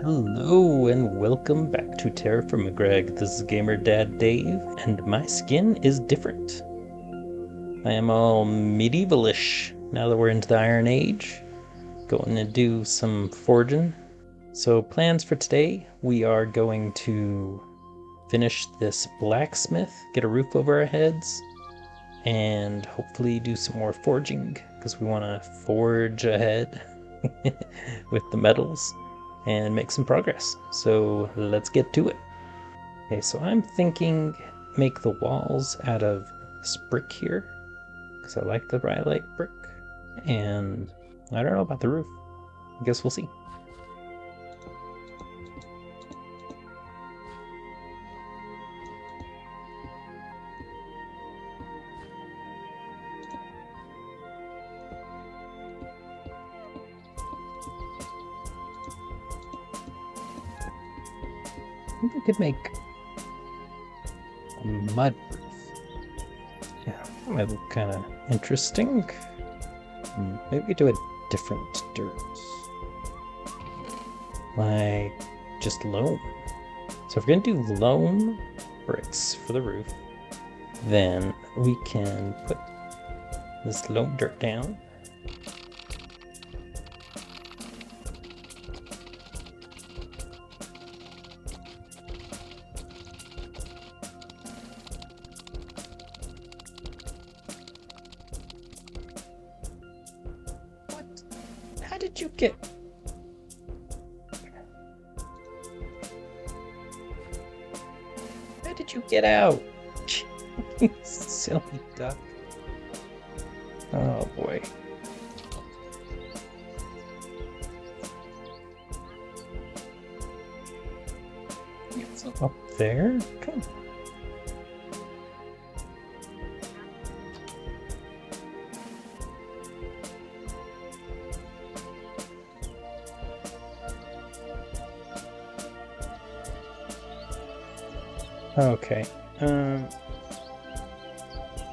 Hello and welcome back to Terrafirmagreg. This is Gamer Dad Dave, and my skin is different. I am all medievalish now that we're into the Iron Age. Going to do some forging. So plans for today, we are going to finish this blacksmith, get a roof over our heads, and hopefully do some more forging, because we want to forge ahead with the metals and make some progress. So let's get to it. Okay, so I'm thinking make the walls out of this brick here, because I like the rhyolite brick, and I don't know about the roof. I guess we'll see. I think I could make a mud roof. Yeah, that might look kind of interesting. Maybe we do a different dirt. Like just loam. So if we're gonna do loam bricks for the roof, then we can put this loam dirt down. What? How did you get... How did you get out? You silly duck. Oh boy. It's up there? Come on. Okay.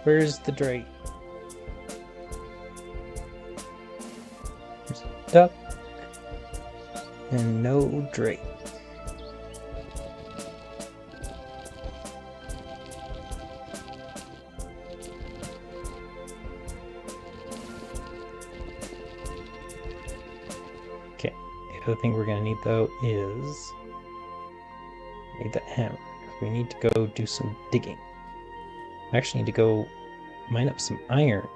Where's the drake? There's a duck and no drake. Okay. The other thing we're gonna need though is need that hammer. We need to go do some digging. I actually need to go mine up some iron.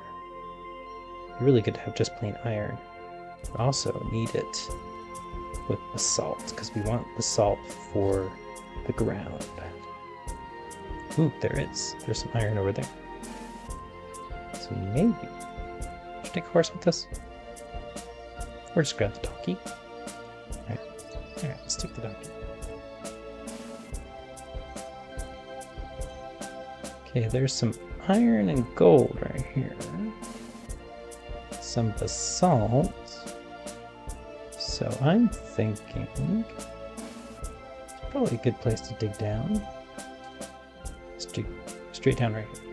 Really good to have just plain iron. We also need it with basalt, because we want basalt for the ground. Ooh, there is. There's some iron over there. So maybe should take a horse with us? Or just grab the donkey. Alright, let's take the donkey. Okay, there's some iron and gold right here. Some basalt. So I'm thinking it's probably a good place to dig down. Let's dig straight down right here.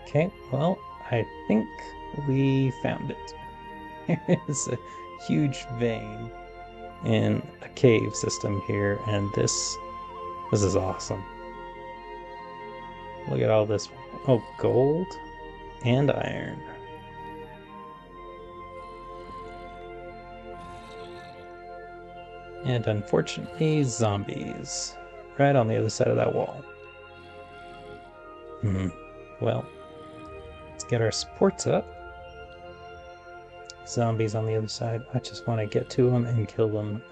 Okay, well, I think we found it. It's a huge vein in a cave system here, and this is awesome. Look at all this. Oh, gold and iron. And unfortunately, zombies. Right on the other side of that wall. Well, let's get our supports up. Zombies on the other side. I just want to get to them and kill them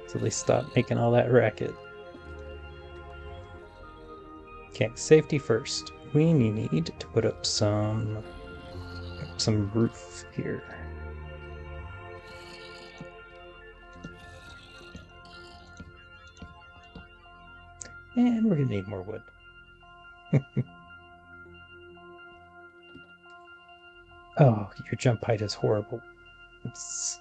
so they stop making all that racket. Okay, safety first. We need to put up some roof here. And we're gonna need more wood. Oh, your jump height is horrible. Oops.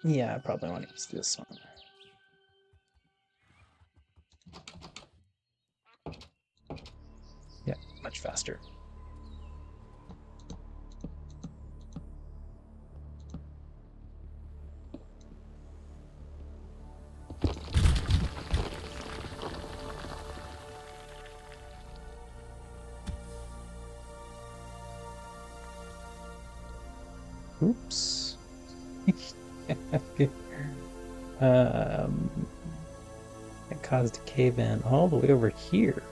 Yeah, I probably want to use this one. Yeah, much faster. Oops. It caused a cave-in all the way over here.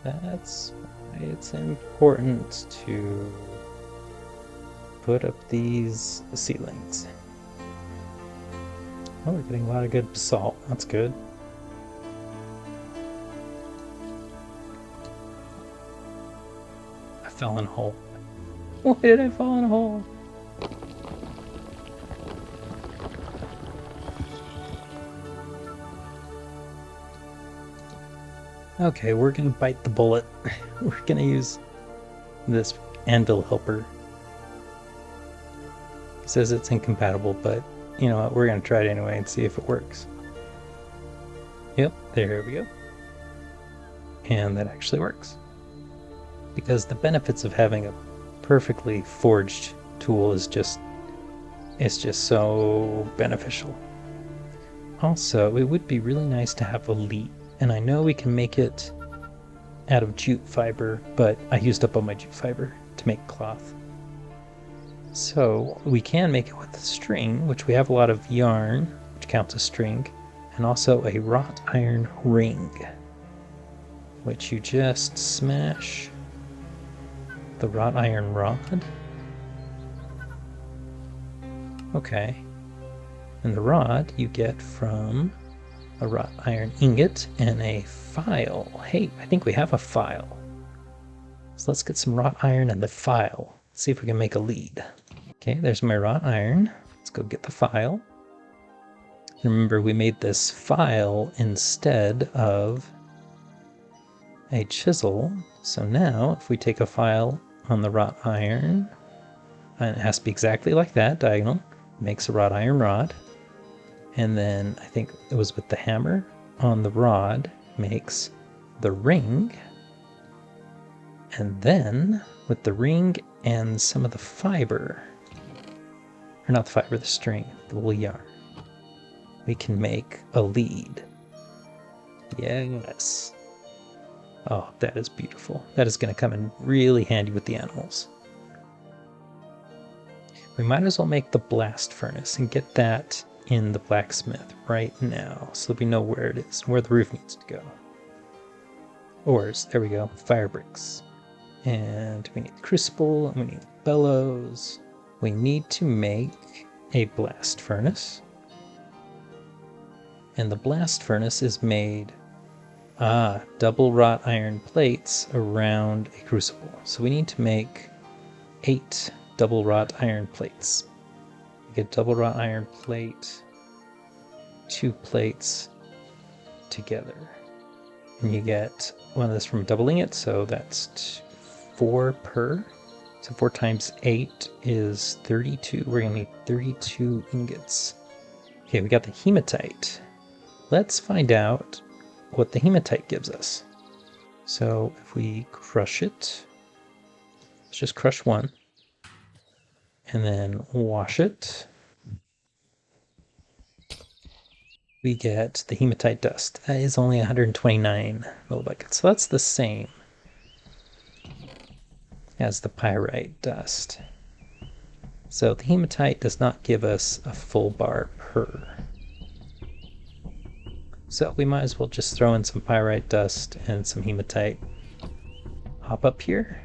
That's why it's important to put up these ceilings. Oh, we're getting a lot of good basalt. That's good. I fell in a hole. Why did I fall in a hole? Okay, we're gonna bite the bullet. We're gonna use this anvil helper. It says it's incompatible, but you know what? We're gonna try it anyway and see if it works. Yep, there we go. And that actually works. Because the benefits of having a perfectly forged tool is just, it's just so beneficial. Also, it would be really nice to have a lead, and I know we can make it out of jute fiber, but I used up all my jute fiber to make cloth. So we can make it with a string, which we have a lot of yarn, which counts as string, and also a wrought iron ring, which you just smash the wrought iron rod. Okay. And the rod you get from a wrought iron ingot and a file. Hey, I think we have a file. So let's get some wrought iron and the file. Let's see if we can make a lead. Okay, there's my wrought iron. Let's go get the file. Remember, we made this file instead of a chisel. So now, if we take a file on the wrought iron, and it has to be exactly like that, diagonal, makes a wrought iron rod. And then I think it was with the hammer on the rod makes the ring. And then with the ring and some of the fiber, or not the fiber, the string, the wool yarn, we can make a lead. Yes. Oh, that is beautiful. That is going to come in really handy with the animals. We might as well make the blast furnace and get that in the blacksmith right now, so we know where it is, where the roof needs to go. Ores, there we go, fire bricks. And we need the crucible, and we need bellows. We need to make a blast furnace. And the blast furnace is made, double wrought iron plates around a crucible. So we need to make 8 double wrought iron plates. You get double wrought iron plate, 2 plates together. And you get one of this from doubling it, so that's 4 per. So 4 times 8 is 32. We're going to need 32 ingots. Okay, we got the hematite. Let's find out what the hematite gives us. So if we crush it, let's just crush 1. And then wash it. We get the hematite dust. That is only 129 millibuckets. So that's the same as the pyrite dust. So the hematite does not give us a full bar per. So we might as well just throw in some pyrite dust and some hematite. Hop up here.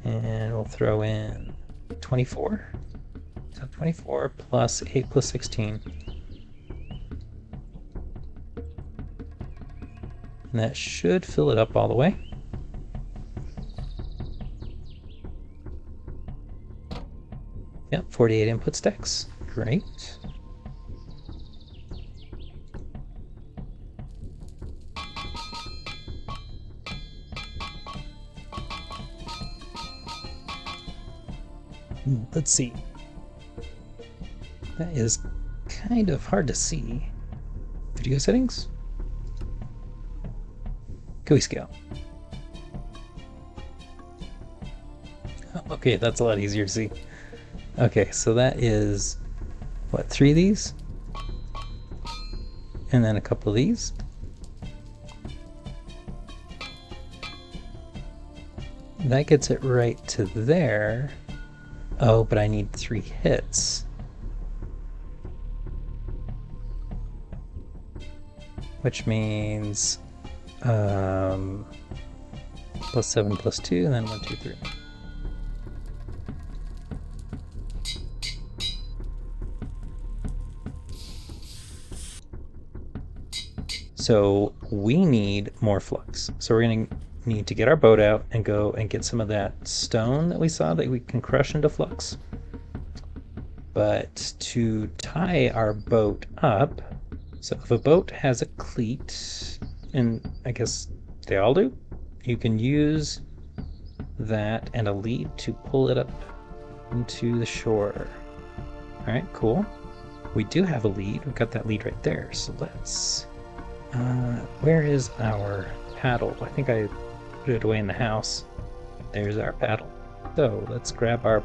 And we'll throw in 24. So 24 plus 8 plus 16. And that should fill it up all the way. Yep, 48 input stacks. Great. Let's see. That is kind of hard to see. Video settings? GUI scale. Okay, that's a lot easier to see. Okay, so that is, what, 3 of these? And then a couple of these. That gets it right to there. Oh, but I need 3 hits. Which means +7 +2, and then 1, 2, 3. So we need more flux. So we're going to need to get our boat out and go and get some of that stone that we saw that we can crush into flux. But to tie our boat up, so if a boat has a cleat, and I guess they all do, you can use that and a lead to pull it up into the shore. All right, cool. We do have a lead. We've got that lead right there. So let's... where is our paddle? I think I put it away in the house. There's our paddle. So let's grab our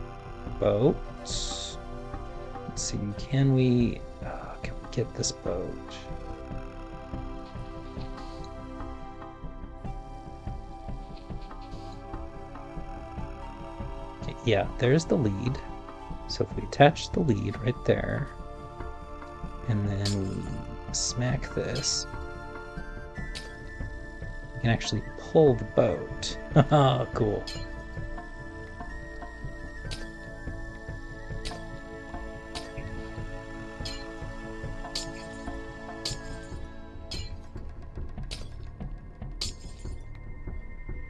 boat. Let's see, can we get this boat? Okay, yeah, there's the lead. So if we attach the lead right there, and then we smack this, we can actually pull the boat. Haha, cool.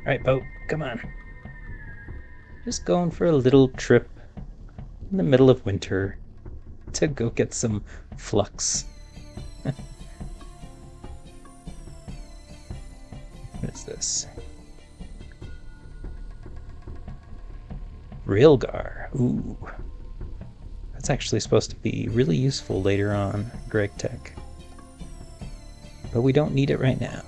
Alright, boat, come on. Just going for a little trip in the middle of winter to go get some flux. What is this? Railgar. Ooh. That's actually supposed to be really useful later on, Greg Tech. But we don't need it right now.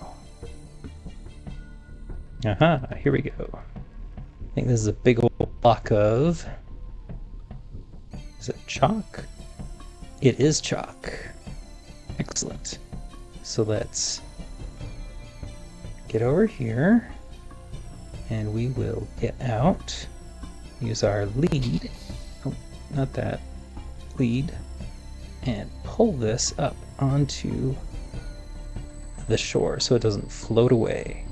Aha, here we go. I think this is a big old block of... Is it chalk? It is chalk. Excellent. So let's get over here, and we will get out, use our lead, oh, not that, lead, and pull this up onto the shore so it doesn't float away.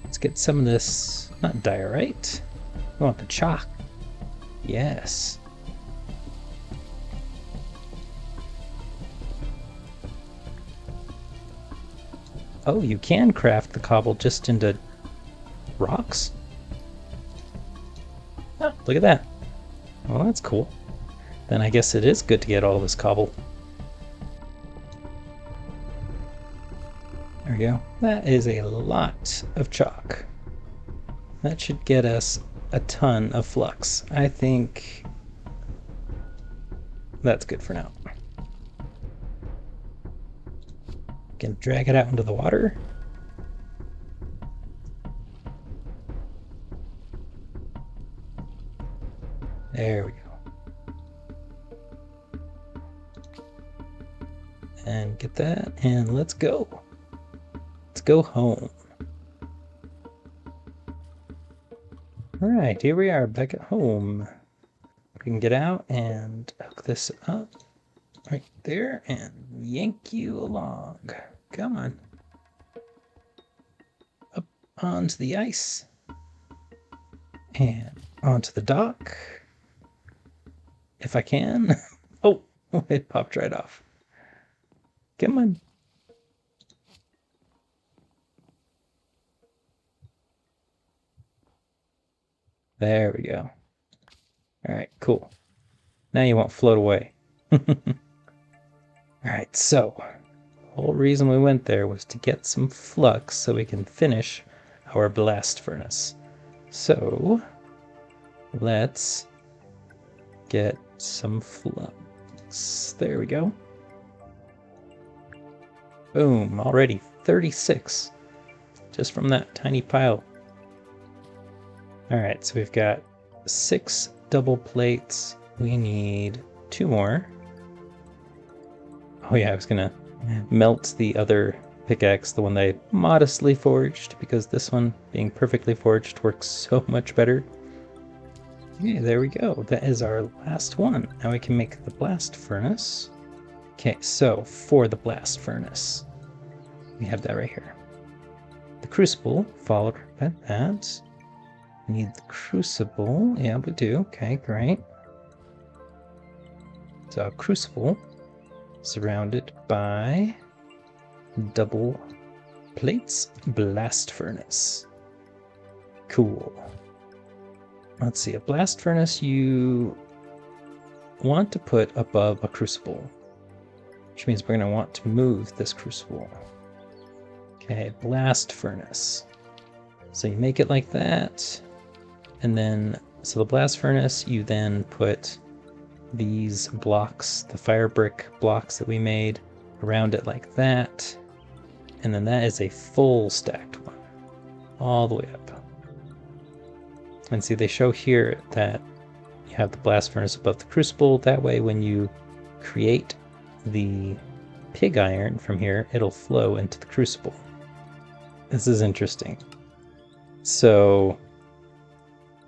Let's get some of this, not diorite, we want the chalk. Yes. Oh, you can craft the cobble just into rocks? Oh, look at that. Well, that's cool. Then I guess it is good to get all this cobble. There we go. That is a lot of chalk. That should get us a ton of flux. I think that's good for now. Can drag it out into the water. There we go. And get that, and let's go. Let's go home. Alright, here we are back at home. We can get out and hook this up right there and yank you along. Come on. Up onto the ice. And onto the dock. If I can. Oh, it popped right off. Come on. There we go. All right, cool. Now you won't float away. All right, so the whole reason we went there was to get some flux so we can finish our blast furnace. So let's get some flux. There we go. Boom, already 36 just from that tiny pile. All right, so we've got 6 double plates. We need 2 more. Oh yeah, I was gonna melt the other pickaxe, the one that I modestly forged, because this one, being perfectly forged, works so much better. Okay, there we go. That is our last one. Now we can make the blast furnace. Okay, so for the blast furnace, we have that right here. The crucible, followed by that. We need the crucible. Yeah, we do. Okay, great. So a crucible surrounded by double plates, blast furnace. Cool. Let's see, a blast furnace you want to put above a crucible, which means we're going to want to move this crucible. Okay, blast furnace. So you make it like that, and then, so the blast furnace, you then put these blocks, the fire brick blocks that we made, around it like that, and then that is a full stacked one, all the way up. And see, they show here that you have the blast furnace above the crucible. That way, when you create the pig iron from here, it'll flow into the crucible. This is interesting. So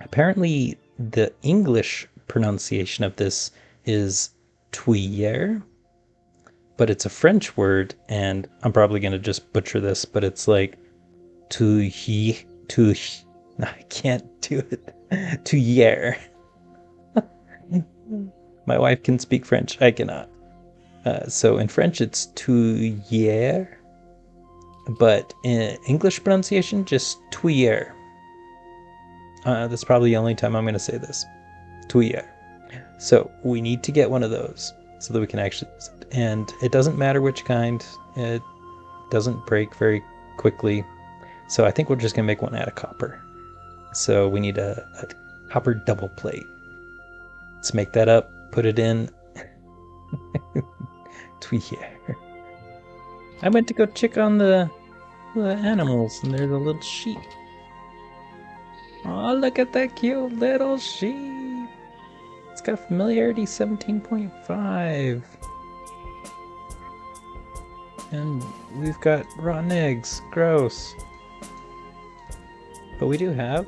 apparently the English pronunciation of this is tuyere, but it's a French word, and I'm probably going to just butcher this, but it's like tuyere. I can't do it. Tuyere. My wife can speak French. I cannot. So in French, it's tuyere, but in English pronunciation, just tuyere. That's probably the only time I'm going to say this. Tuyere. So we need to get one of those so that we can actually use it. And it doesn't matter which kind. It doesn't break very quickly. So I think we're just going to make one out of copper. So we need a copper double plate. Let's make that up, put it in. Tuyere. I went to go check on the animals, and there's a little sheep. Oh, look at that cute little sheep. It's got familiarity 17.5. And we've got rotten eggs. Gross. But we do have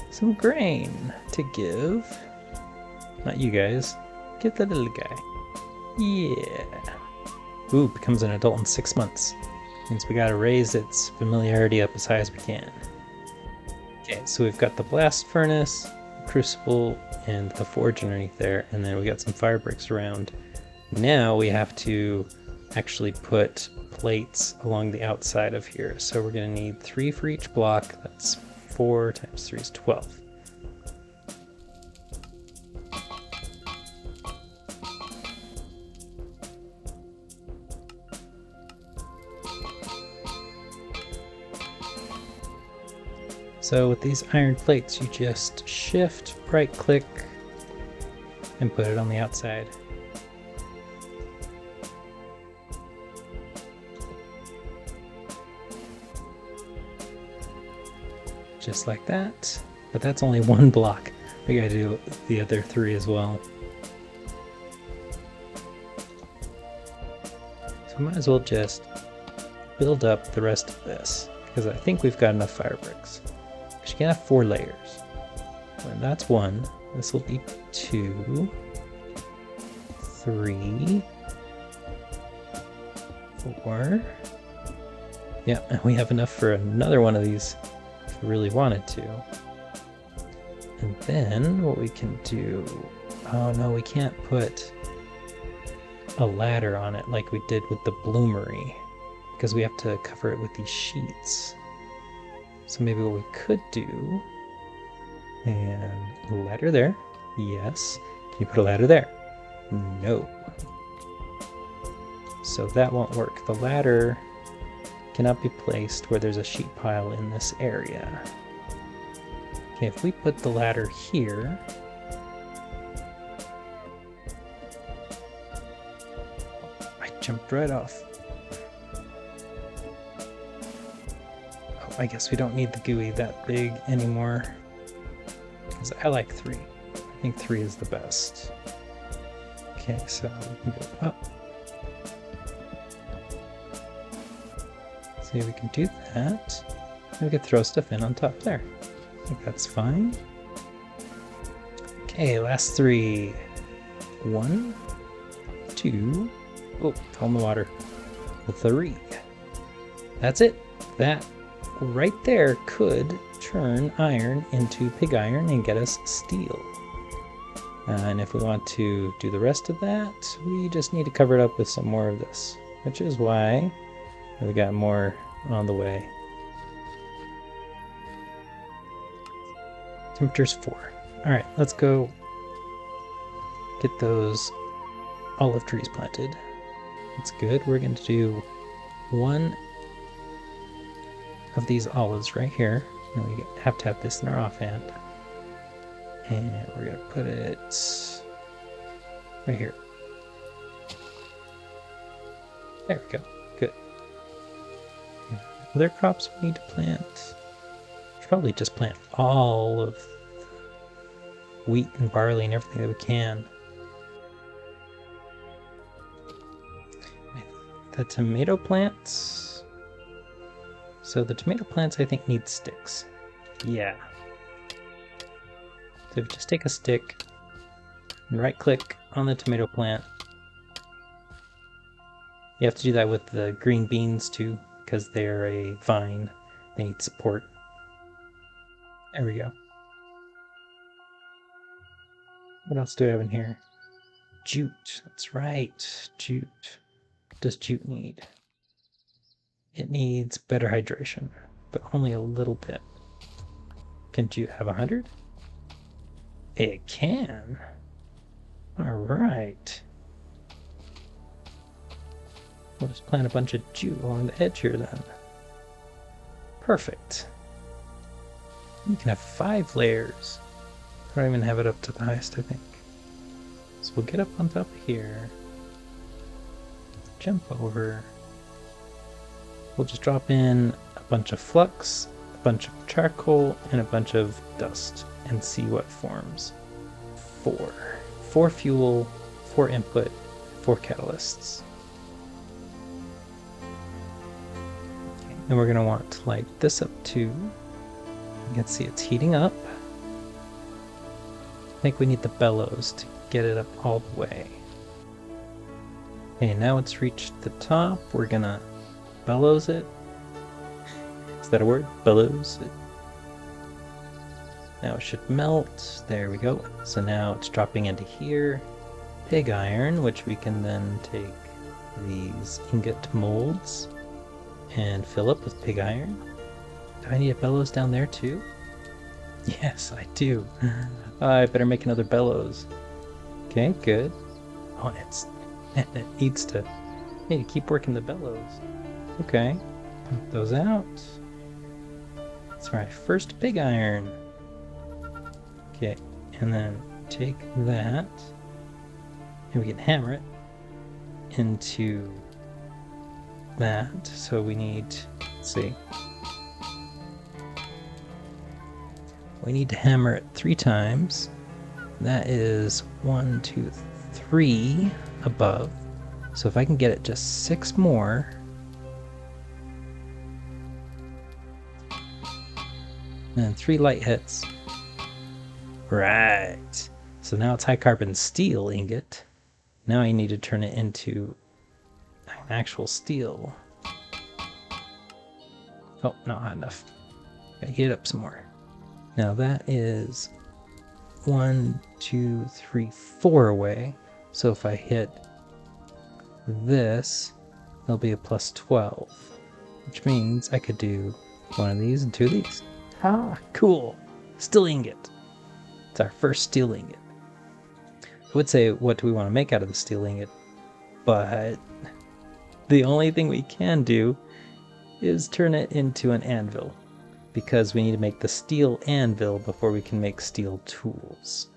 some grain to give. Not you guys. Get the little guy. Yeah. Ooh, becomes an adult in 6 months. Means we gotta raise its familiarity up as high as we can. Okay, so we've got the blast furnace, crucible, and the forge underneath there, and then we got some fire bricks around. Now we have to actually put plates along the outside of here. So we're going to need 3 for each block. That's 4 times 3 is 12. So with these iron plates, you just shift, right click, and put it on the outside. Just like that. But that's only 1 block. We gotta do the other 3 as well. So we might as well just build up the rest of this, because I think we've got enough fire bricks. Because you can have 4 layers. And that's 1. This will be 2, 3, 4. Yeah, and we have enough for another one of these if we really wanted to. And then what we can do... Oh no, we can't put a ladder on it like we did with the bloomery, because we have to cover it with these sheets. So maybe what we could do, and a ladder there, yes. Can you put a ladder there? No. So that won't work. The ladder cannot be placed where there's a sheet pile in this area. Okay, if we put the ladder here, jumped right off. Oh, I guess we don't need the GUI that big anymore. Because I like 3. I think 3 is the best. Okay, so we can go up. See if we can do that. We could throw stuff in on top there. I think that's fine. Okay, last 3. 1, 2. Oh, fell in the water. 3. That's it. That right there could turn iron into pig iron and get us steel. And if we want to do the rest of that, we just need to cover it up with some more of this, which is why we got more on the way. Temperature's 4. All right, let's go get those olive trees planted. That's good. We're going to do 1 of these olives right here. And we have to have this in our offhand. And we're going to put it right here. There we go. Good. Other crops we need to plant. Should probably just plant all of wheat and barley and everything that we can. The tomato plants. So the tomato plants, I think, need sticks. Yeah. So if you just take a stick and right-click on the tomato plant. You have to do that with the green beans too, because they're a vine. They need support. There we go. What else do I have in here? Jute. That's right. Jute. What does jute need? It needs better hydration, but only a little bit. Can jute have 100? It can. All right. We'll just plant a bunch of jute along the edge here then. Perfect. You can have 5 layers. I don't even have it up to the highest, I think. So we'll get up on top of here. Jump over. We'll just drop in a bunch of flux, a bunch of charcoal, and a bunch of dust, and see what forms. 4. 4 fuel, 4 input, 4 catalysts. Okay, and we're going to want to light this up too. You can see it's heating up. I think we need the bellows to get it up all the way. Okay, now it's reached the top. We're going to bellows it. Is that a word? Bellows it. Now it should melt. There we go. So now it's dropping into here. Pig iron, which we can then take these ingot molds and fill up with pig iron. Do I need a bellows down there too? Yes, I do. I better make another bellows. Okay, good. Oh, it needs to keep working the bellows. Okay, pump those out. That's right, first pig iron. Okay, and then take that, and we can hammer it into that. So we need, let's see, we need to hammer it 3 times. That is 1, 2, 3 above. So if I can get it just 6 more. And 3 light hits. Right. So now it's high carbon steel ingot. Now I need to turn it into an actual steel. Oh, not hot enough. Gotta heat it up some more. Now that is 1, 2, 3, 4 away. So if I hit this, there'll be a plus 12. Which means I could do 1 of these and 2 of these. Ah, cool. Steel ingot. It's our first steel ingot. I would say, what do we want to make out of the steel ingot? But the only thing we can do is turn it into an anvil, because we need to make the steel anvil before we can make steel tools.